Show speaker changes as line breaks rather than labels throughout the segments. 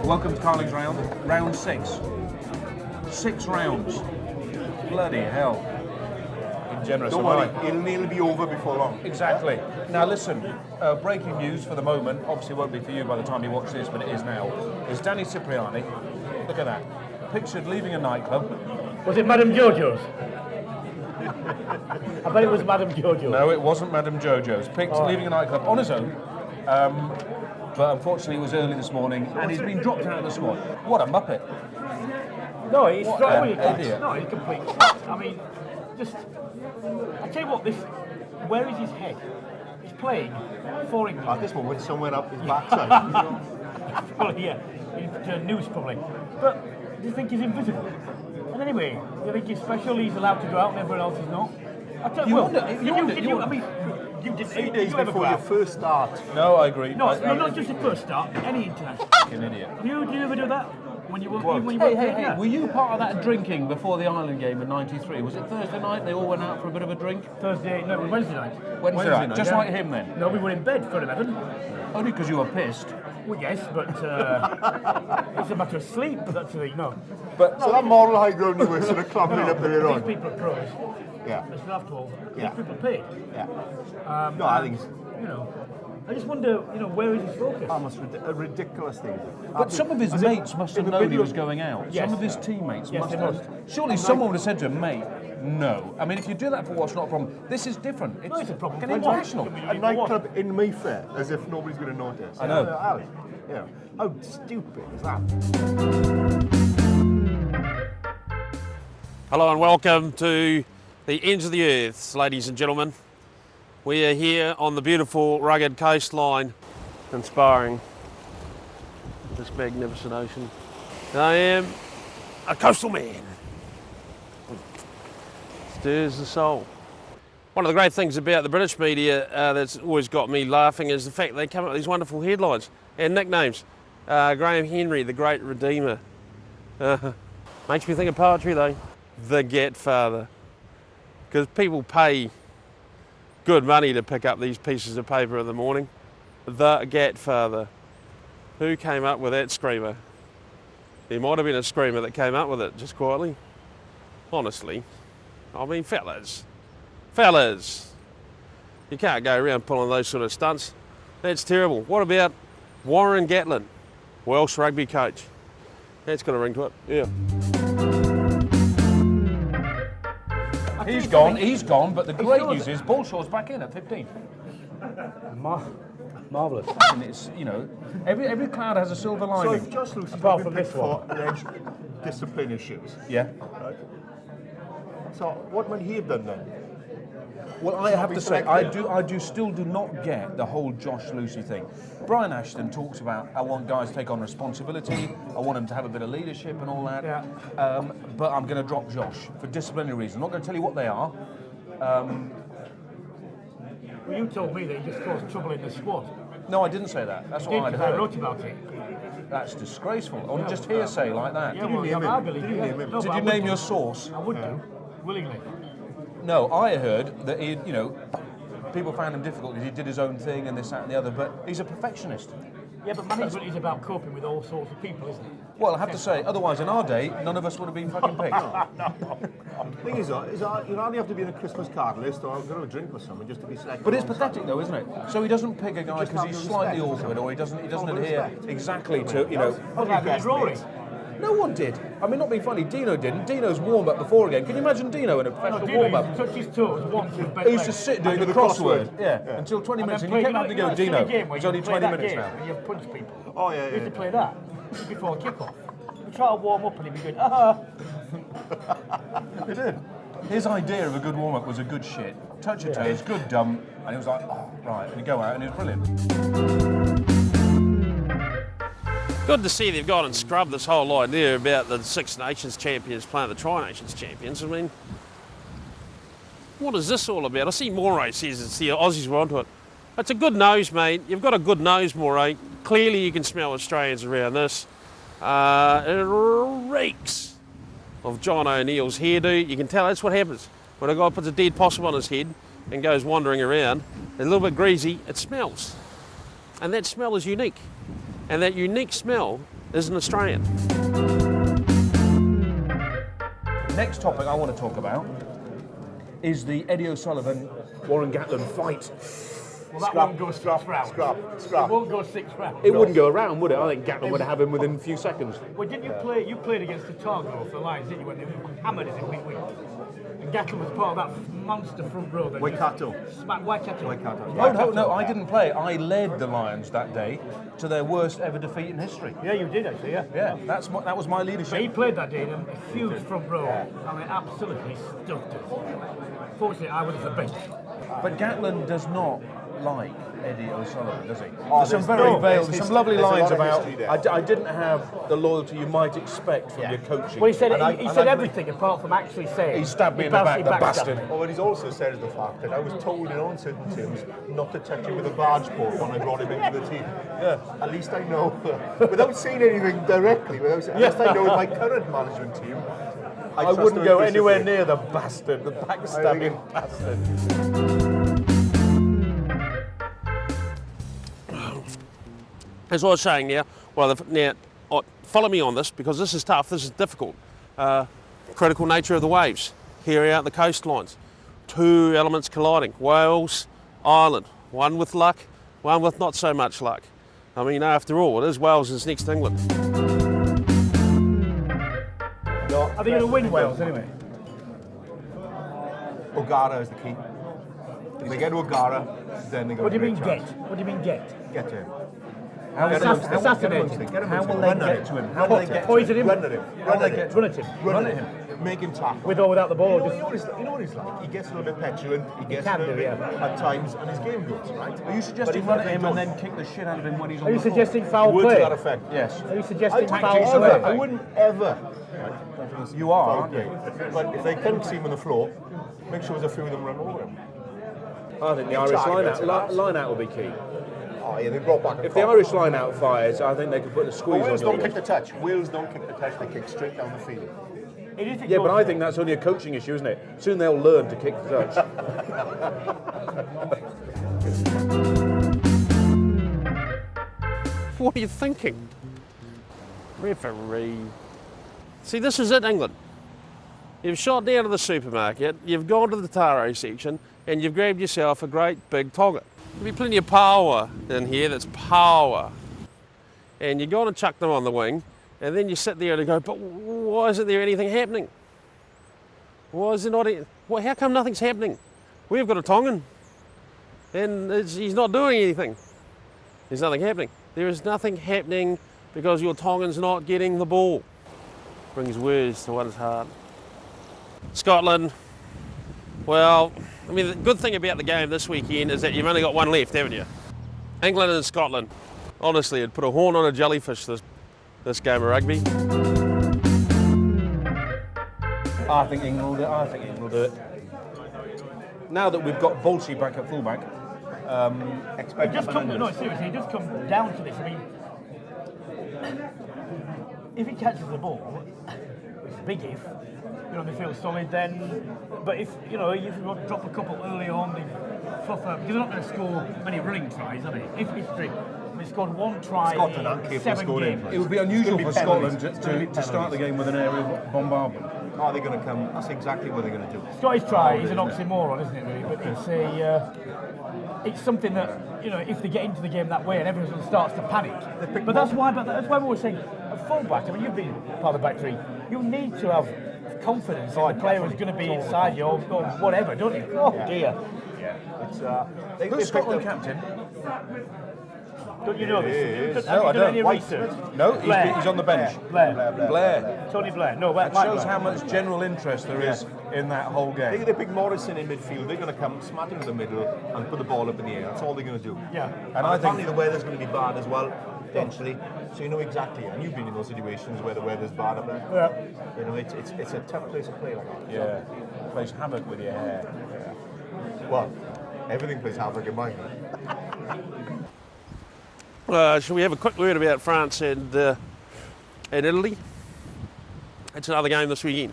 Welcome to Carling's round, round 6. 6 rounds. Bloody hell. Generous.
Don't worry, it'll nearly be over before long.
Exactly. Now listen, breaking news for the moment, obviously it won't be for you by the time you watch this, but it is now, is Danny Cipriani, look at that, pictured leaving a nightclub.
Was it Madame Jojo's? I bet it was Madame Jojo's.
No, it wasn't Madame Jojo's. Pictured leaving a nightclub on his own, but unfortunately it was early this morning, and he's been dropped out of the squad. What a muppet.
No, he's
What
straight
an
away.
idiot.
No, he's complete. I mean, just... I tell you what, where is his head? He's playing for England.
At this moment, somewhere up his backside.
Probably, yeah. He's news, probably. But do you think he's invisible? And anyway, do you think he's special? He's allowed to go out and everyone else is not? I tell you, I mean, you did
3 days before your first start.
No, I agree.
No, not just the first start, any international.
Fucking idiot.
Do you ever do that? When you were
Hey, were you part of that drinking before the Ireland game in '93? Was it Thursday night? They all went out for a bit of a drink?
Wednesday night.
Wednesday night, just like him then?
No, we were in bed for 11.
Only because you were pissed.
Well, yes, but it's a matter of sleep, but that's no.
But so that moral high ground you were sort of clambering up there on.
These people are pros.
Yeah.
It's after all.
Yeah.
These people paid.
Yeah. No, I think it's...
I just wonder, where is his focus?
Almost a ridiculous thing.
But some of his mates must have known he was going out.
Yes.
Some of his teammates
Yes,
must
they
have.
must.
Surely someone would have said to him, mate, no. I mean, if you do that for what's not a problem, this is different.
It's a problem.
Fucking international.
A nightclub in Mayfair, as if nobody's going to notice.
I know.
How stupid is that?
Hello and welcome to the ends of the earth, ladies and gentlemen. We are here on the beautiful rugged coastline, inspiring this magnificent ocean. I am a coastal man. Stirs the soul. One of the great things about the British media that's always got me laughing is the fact they come up with these wonderful headlines and nicknames. Graham Henry, the Great Redeemer. Makes me think of poetry though. The Gatfather. Because people pay good money to pick up these pieces of paper in the morning. The Gatfather. Who came up with that screamer? There might have been a screamer that came up with it, just quietly. Honestly. I mean, fellas, you can't go around pulling those sort of stunts. That's terrible. What about Warren Gatland, Welsh rugby coach? That's got a ring to it, yeah.
He's gone, but the great news is Bullshaw's back in at 15.
Marvellous.
And it's, every cloud has a silver
So
lining.
if Josh Lewsey's
Apart
been
from
picked
this
for alleged discipline issues,
Yeah.
right? So what might he have done then?
Well, I have to say, I still do not get the whole Josh Lewsey thing. Brian Ashton talks about, I want guys to take on responsibility, I want them to have a bit of leadership and all that.
Yeah.
But I'm going to drop Josh for disciplinary reasons. I'm not going to tell you what they are.
Well, you told me that he just caused trouble in the squad.
No, I didn't say that. That's what I'd
I
heard.
wrote about it.
That's disgraceful. On just hearsay like that.
Yeah,
Did you name him?
I believe
Did you
it.
name him?
No,
Did
but
you
I would
name
do.
your source?
I would do, willingly.
No, I heard that he, people found him difficult because he did his own thing and this, that, and the other. But he's a perfectionist.
Yeah, but management is about coping with all sorts of people, isn't it?
Well, I have to say, otherwise in our day, none of us would have been fucking picked.
The thing is, you only have to be in a Christmas card list or go to a drink with someone just to be selected.
But it's
on
pathetic, though, isn't it? So he doesn't pick a guy
just
because
have
he's
the
slightly
respect.
awkward, or he doesn't adhere
respect.
exactly to,
What about
best
Rory?
mates.
No one did. I mean, not being funny, Dino didn't. Dino's warm-up before again. Can you imagine Dino in a professional
Dino
warm-up?
used to touch his toes once with bent
He used to
legs.
sit doing
And
the
do the
crossword.
crossword.
Yeah, until 20 minutes, and you
play-
kept having to go,
that silly
Dino,
game where
it's
you
only
play
20
that
minutes
game
now.
and you punch people.
Oh, yeah,
We used to
yeah.
play that before kick-off. We try to warm up and he'd be going, ah.
He did. His idea of a good warm-up was a good shit. Touch your toes, good dump, and he was like, oh, right, and he'd go out, and it was brilliant.
Good to see they've gone and scrubbed this whole idea about the Six Nations champions playing the Tri-Nations champions. I mean, what is this all about? I see Moray says it's the Aussies were onto it. It's a good nose, mate. You've got a good nose, Moray. Clearly you can smell Australians around this. It reeks of John O'Neill's hairdo. You can tell that's what happens. when a guy puts a dead possum on his head and goes wandering around, a little bit greasy, it smells. And that smell is unique. And that unique smell is an Australian.
Next topic I want to talk about is the Eddie O'Sullivan Warren Gatland fight.
Well, that won't go 6 rounds. It won't go 6 rounds.
It wouldn't go around, would it? I think Gatland would have him within a few seconds.
Well, didn't you play? You played against the Tonga for the Lions, didn't you? When they hammered us in week. And Gatland was part of that monster front row.
Waikato.
Waikato.
No, I didn't play. I led the Lions that day to their worst ever defeat in history.
Yeah, you did actually. Yeah.
Yeah, that was my leadership.
But he played that day in a huge front row, and they absolutely stuffed us. Fortunately, I was at the bench.
But Gatland does not like Eddie O'Sullivan, does he?
Oh,
There's some lovely
there's a
lines
lot of
about,
history there.
I didn't have the loyalty you might expect from your coaching.
Well, he said
And
he
I
said
agree.
everything apart from actually saying
He stabbed me in the back, the bastard.
Oh, what he's also said is the fact that I was told in uncertain terms not to touch him with a barge pole when I brought him into the team. Yeah. At least I know, without saying anything directly, at least I know in my current management team,
I wouldn't go anywhere near the bastard, the backstabbing bastard.
As I was saying now, follow me on this because this is tough, this is difficult. Critical nature of the waves, here out the coastlines. 2 elements colliding, Wales, Ireland. One with luck, one with not so much luck. I mean, after all, it is Wales is next to England.
Are they going to win Wales anyway?
O'Gara is the key. If they get to O'Gara, then they go.
What do you mean get? What do you mean get?
Get to him.
Assassinate him.
How will they get to him? How will they get
Poison him.
Run at him.
Run at him.
Run at him. Make him tackle.
With or without the ball.
You know what he's like? He gets a little bit petulant. He gets a little bit at times, and his game goes right.
Are you suggesting run at him and then kick the shit out of him when he's on
Are you
the floor?
suggesting foul
Words to
play?
that effect.
Yes.
Are you suggesting foul
I
play?
wouldn't ever.
You are, aren't
Okay.
you?
But if they can't see him on the floor, make sure there's a few of them run over him.
I think the Irish line-out will be key.
Oh yeah, they brought back.
If the Irish line-out fires, I think they could put a squeeze
Wales
on you.
don't kick the touch. Wales don't kick the touch. They kick straight down the field.
Yeah, but I think that's only a coaching issue, isn't it? Soon they'll learn to kick the touch.
What are you thinking? Referee. See, this is it, England. You've shot down to the supermarket, you've gone to the taro section, and you've grabbed yourself a great big Tonga. There'll be plenty of power in here, that's power. And you're going to chuck them on the wing, and then you sit there and go, but why isn't there anything happening? Why is there not? How come nothing's happening? We've got a Tongan, and he's not doing anything. There's nothing happening. There is nothing happening because your Tongan's not getting the ball. Brings words to one's heart. Scotland, well, I mean, the good thing about the game this weekend is that you've only got one left, haven't you? England and Scotland. Honestly, it'd put a horn on a jellyfish, this game of rugby.
I think England will do it. Now that we've got Bolsey back at fullback,
It just comes, no, seriously, it just comes down to this. I mean, if he catches the ball, it's a big if, they feel solid then. But if you drop a couple early on, they fluff up, because they're not going to score many running tries, are they? If history, they scored 1 try in 7 games.
it would be unusual for Scotland to start the game with an aerial bombardment.
Are they going to come? That's exactly what they're going to do.
Scottish try is an oxymoron, isn't it, really? But it's something that, if they get into the game that way and everyone starts to panic. But that's why we're always saying, at full-back, I mean, you've been part of the back three, you need to have confidence in the player who's going to be inside you or whatever, don't you? Oh, dear.
Yeah.
Who's Scotland captain?
Don't you know this?
No, I
Have you done any
don't.
research?
No, he's on the bench.
Blair. Tony Blair. No,
That
Mike
shows
Blair.
how much general interest there is in that whole game.
They pick Morrison in midfield. They're going to come smack into the middle and put the ball up in the air. That's all they're going to do.
Yeah.
And I think the weather's going to be bad as well, potentially. So you know exactly. And you've been in those situations where the weather's bad up there.
Yeah.
It's a tough place to play like that.
Yeah, plays havoc with your hair.
Well, everything plays havoc in my mind.
Shall we have a quick word about France and Italy? It's another game this weekend.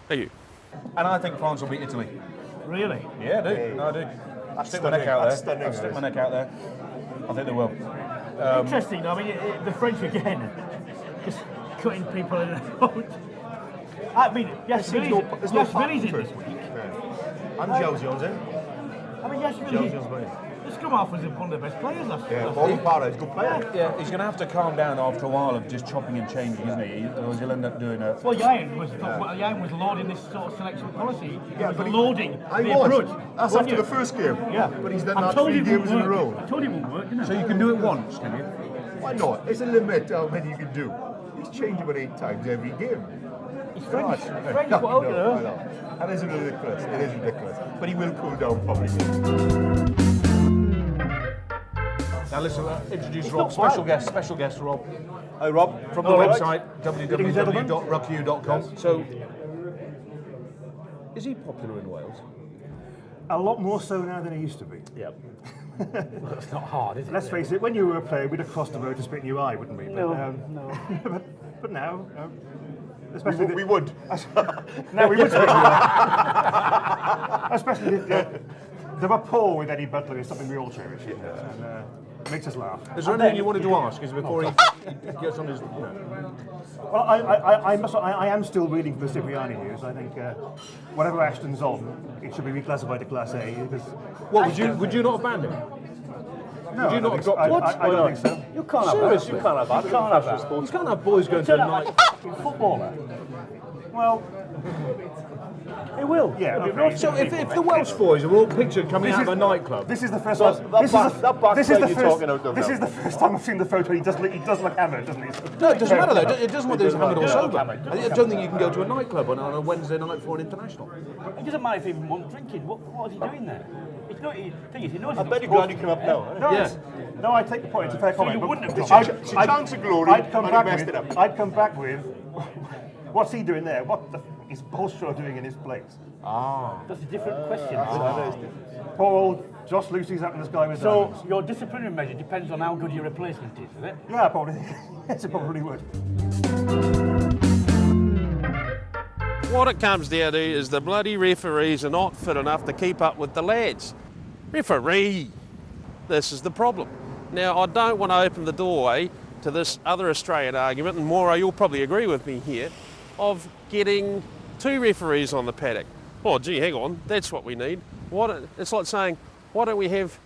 Thank you.
And I think France will beat Italy.
Really?
Yeah, I do. No, I do. I'll stick my neck out
That's
there.
stunning,
I'll stick my neck out there. I think they will.
Interesting. I mean, the French again, just cutting people in and out. I mean, yes, Billy's in this week.
And Jones in.
I mean, yes, Billy's. The scrum half was one of the best players last year.
Yeah, Bobby Parra is a good player.
Yeah, he's going to have to calm down after a while of just chopping and changing, isn't he? Otherwise he'll end up doing a...
Well, Jan was lauding this sort of selection policy. He was loading
I
the
was.
approach.
That's after the first game.
Yeah.
But he's done
I
that
told
3
you it
games in a
wouldn't
row.
work. I told you it wouldn't work, didn't I?
So you can do it once, can you?
Why not? There's a limit how many you can do. He's changing about 8 times every game.
He's French.
Gosh.
French,
No,
what else,
I know. That is ridiculous. It is ridiculous. But he will cool down probably.
Now listen, introduce Rob, special guest Rob.
Hi Rob.
From the website, www.ruckyou.com. So, is he popular in Wales?
A lot more so now than he used to be.
Yep. Well, it's not hard, is it?
Let's face it, when you were a player, we'd have crossed the road to spit in your eye, wouldn't we?
No.
But now, especially
We would.
now we would spit in your eye. Especially the rapport with Eddie Butler is something we all cherish. And, makes us laugh.
Is there anything you wanted to ask? Is before he gets on his...
Well, I am still reading for the Cipriani news. I think whatever Ashton's on, it should be reclassified to Class A. Because
What, would you not have banned him?
no,
Would you not have dropped him?
I don't think so.
You can't have
Seriously?
that. You can't have that. You can't have that.
You can't have boys going to a night...
Footballer.
Well,
It will.
yeah.
It'll be
Okay.
So if the Welsh boys are all pictured coming out of a nightclub...
This is the first
So
time.
that
This
back-
is
that back
this is
plate
the
you're
first.
talking out of
This
now.
is the first time I've seen the photo. He does look hammered, doesn't he?
No, it doesn't matter though. It doesn't matter if he's hammered or
Yeah,
sober.
hammered.
I don't think you can go to a nightclub on a Wednesday night for an international.
It doesn't matter if he even wants drinking. What is he doing there? It's not. The thing is, he knows.
I bet you're glad you come up now.
No,
Yeah.
No, I take the point. It's a fair comment.
you
but
wouldn't have
It's
done
a chance of glory,
I'd come
and he
back
messed
with.
it up.
I'd come back with. What's he doing there? What the f is Bolshaw doing in his place?
That's a different question.
Poor old Josh Lewsey's up in the sky with
So
diamonds.
your disciplinary measure depends on how good your replacement is, is it?
Yeah, probably. Yes, it probably would.
What it comes down to is the bloody referees are not fit enough to keep up with the lads. Referee! This is the problem. Now, I don't want to open the doorway to this other Australian argument, and Mauro, you'll probably agree with me here, of getting 2 referees on the paddock. Oh, gee, hang on, that's what we need. It's like saying, why don't we have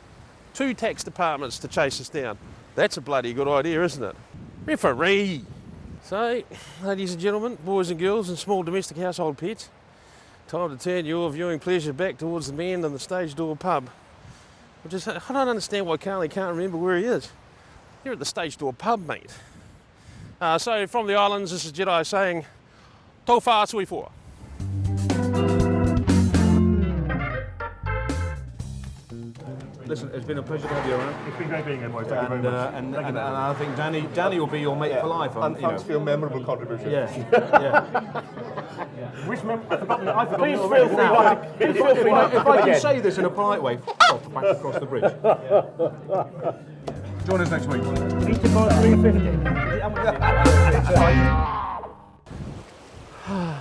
2 tax departments to chase us down? That's a bloody good idea, isn't it? Referee! So, ladies and gentlemen, boys and girls and small domestic household pets, time to turn your viewing pleasure back towards the man in the stage door pub. I don't understand why Carly can't remember where he is. You're at the stage door pub, mate. So from the islands, this is Jedi saying, Tau wha sui fua.
Listen, it's been a pleasure to have you around.
It's been great being here, boys. Thank you very much.
And I think Danny will be your mate for life.
And thanks for your memorable contribution.
Yeah.
Which member? I've forgotten
Please
already.
feel free not to. Please feel free not to
If I can say this in a polite way, off back across the bridge. Join us next week.
You need to borrow 350. How much is it?